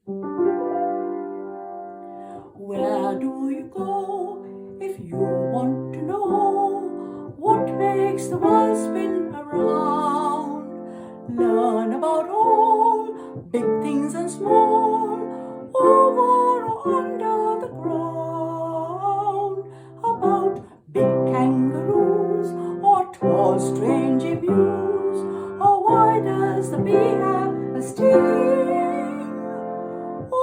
Where do you go if you want to know what makes the world spin around? Learn about all big things and small, over or under the ground. About big kangaroos or tall strange emus, or why does the bee have a sting?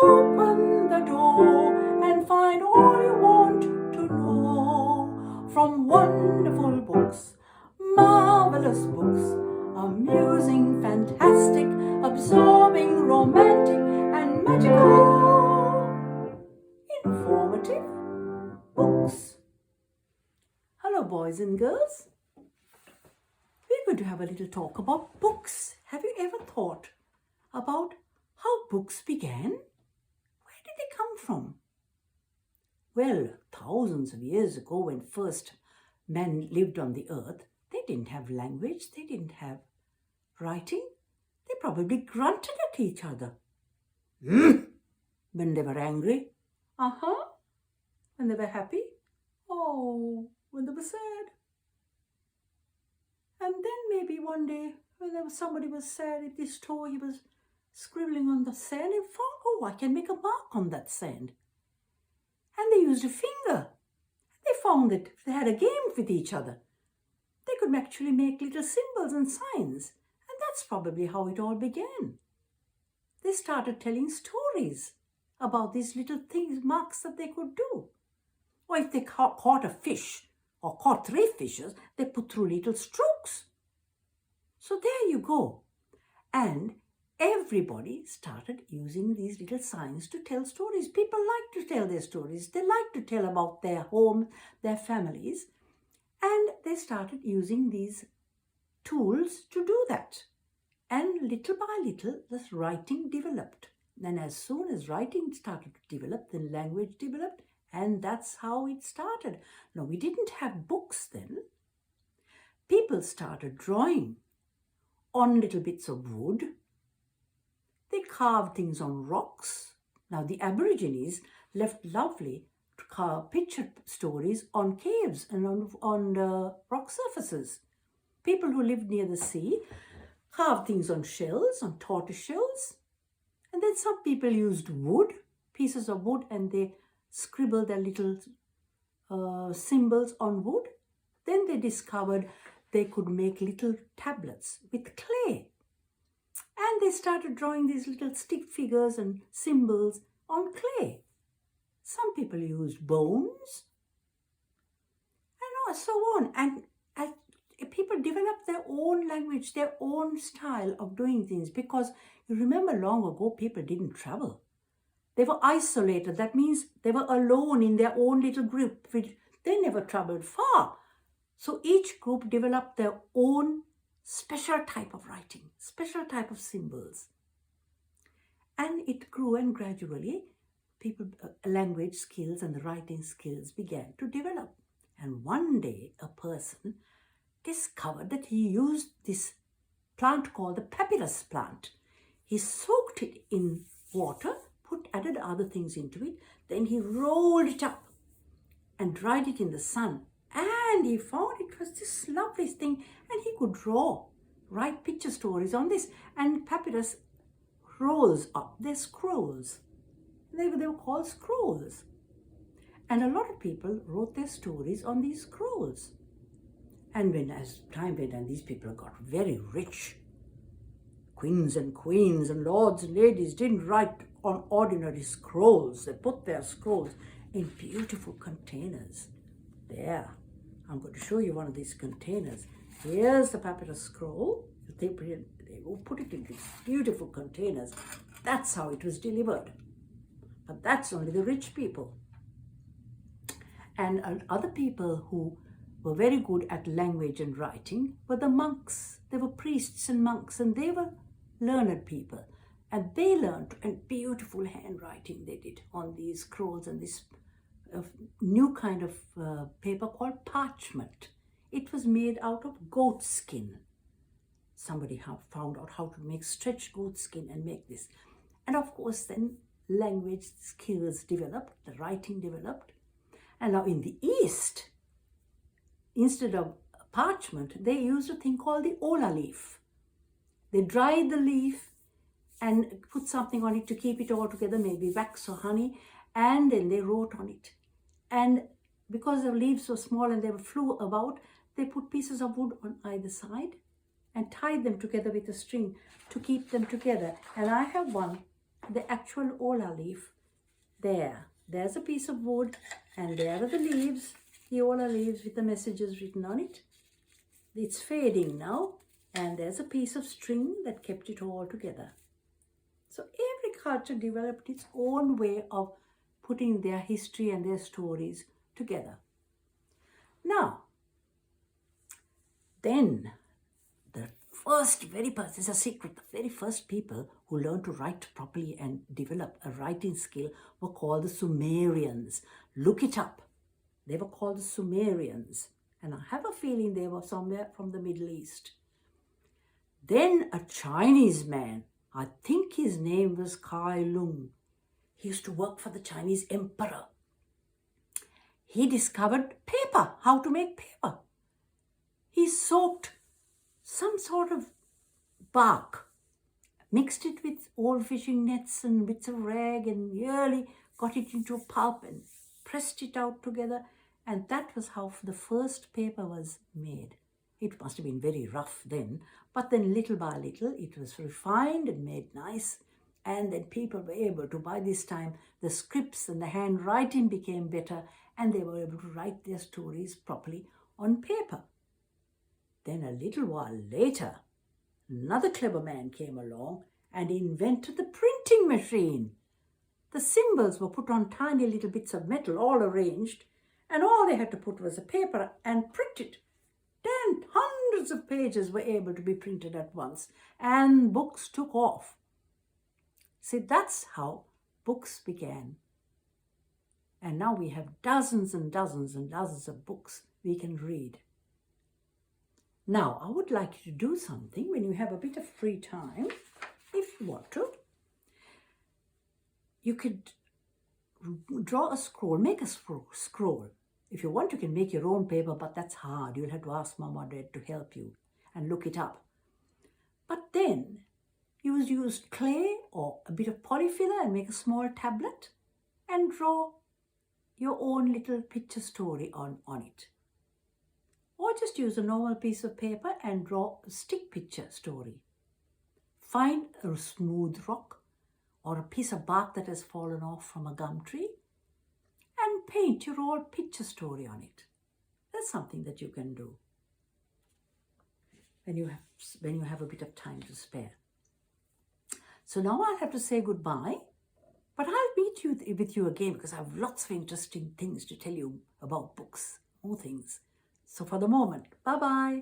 Open the door and find all you want to know from wonderful books, marvelous books, amusing, fantastic, absorbing, romantic, and magical, informative books. Hello, boys and girls. We're going to have a little talk about books. Have you ever thought about how books began? Where did they come from? Well, thousands of years ago, when first men lived on the earth, they didn't have language, they didn't have writing. They probably grunted at each other when they were angry. When they were happy. Oh, when they were sad. And then maybe one day, when somebody was sad at this store, he was scribbling on the sand and found, oh, I can make a mark on that sand. And they used a finger. They found that they had a game with each other. They could actually make little symbols and signs. And that's probably how it all began. They started telling stories about these little things, marks that they could do. Or if they caught a fish or caught 3 fishes, they put through little strokes. So there you go. And everybody started using these little signs to tell stories. People like to tell their stories. They like to tell about their home, their families. And they started using these tools to do that. And little by little, this writing developed. Then as soon as writing started to develop, then language developed. And that's how it started. Now, we didn't have books then. People started drawing on little bits of wood. They carved things on rocks. Now, the Aborigines left lovely picture stories on caves and on rock surfaces. People who lived near the sea carved things on shells, on tortoise shells. And then some people used wood, pieces of wood, and they scribbled their little symbols on wood. Then they discovered they could make little tablets with clay. And they started drawing these little stick figures and symbols on clay. Some people used bones and so on. And people developed their own language, their own style of doing things, because you remember long ago people didn't travel. They were isolated. That means they were alone in their own little group. They never traveled far. So each group developed their own special type of writing, special type of symbols. And it grew, and gradually language skills and the writing skills began to develop. And one day a person discovered that he used this plant called the papyrus plant. He soaked it in water, added other things into it, then he rolled it up and dried it in the sun. And he found it was this lovely thing, and he could write picture stories on this. And papyrus rolls up, they're scrolls. They were called scrolls. And a lot of people wrote their stories on these scrolls. And as time went on, these people got very rich. Queens and lords and ladies didn't write on ordinary scrolls. They put their scrolls in beautiful containers. There, I'm going to show you one of these containers. Here's the papyrus scroll. They will put it in these beautiful containers. That's how it was delivered. But that's only the rich people. And other people who were very good at language and writing were the monks. They were priests and monks, and they were learned people. And they learned, and beautiful handwriting they did on these scrolls and this new kind of paper called parchment. It was made out of goat skin. Somebody found out how to make stretched goat skin and make this. And of course, then language skills developed, the writing developed. And now in the East, instead of parchment, they used a thing called the ola leaf. They dried the leaf and put something on it to keep it all together, maybe wax or honey, and then they wrote on it. And because the leaves were small and they flew about, they put pieces of wood on either side and tied them together with a string to keep them together. And I have one, the actual ola leaf there. There's a piece of wood and there are the leaves, the ola leaves with the messages written on it. It's fading now, and there's a piece of string that kept it all together. So every culture developed its own way of putting their history and their stories together. Now, then the first, this is a secret, the very first people who learned to write properly and develop a writing skill were called the Sumerians. Look it up. They were called the Sumerians. And I have a feeling they were somewhere from the Middle East. Then a Chinese man, I think his name was Kai Lung. He used to work for the Chinese emperor. He discovered paper, how to make paper. He soaked some sort of bark, mixed it with old fishing nets and bits of rag, and nearly got it into a pulp and pressed it out together. And that was how the first paper was made. It must have been very rough then, but then little by little it was refined and made nice. And then people were able to, by this time, the scripts and the handwriting became better, and they were able to write their stories properly on paper. Then a little while later, another clever man came along and invented the printing machine. The symbols were put on tiny little bits of metal, all arranged, and all they had to put was a paper and print it. Then hundreds of pages were able to be printed at once, and books took off. See, that's how books began. And now we have dozens and dozens and dozens of books we can read. Now, I would like you to do something when you have a bit of free time, if you want to. You could draw a scroll, make a scroll. If you want, you can make your own paper, but that's hard. You'll have to ask Mum or Dad to help you and look it up. But then you use clay or a bit of polyfiller and make a small tablet and draw your own little picture story on it. Or just use a normal piece of paper and draw a stick picture story. Find a smooth rock or a piece of bark that has fallen off from a gum tree and paint your own picture story on it. That's something that you can do when you have a bit of time to spare. So now I'll have to say goodbye, but I'll meet with you again because I have lots of interesting things to tell you about books, more things. So for the moment, bye-bye.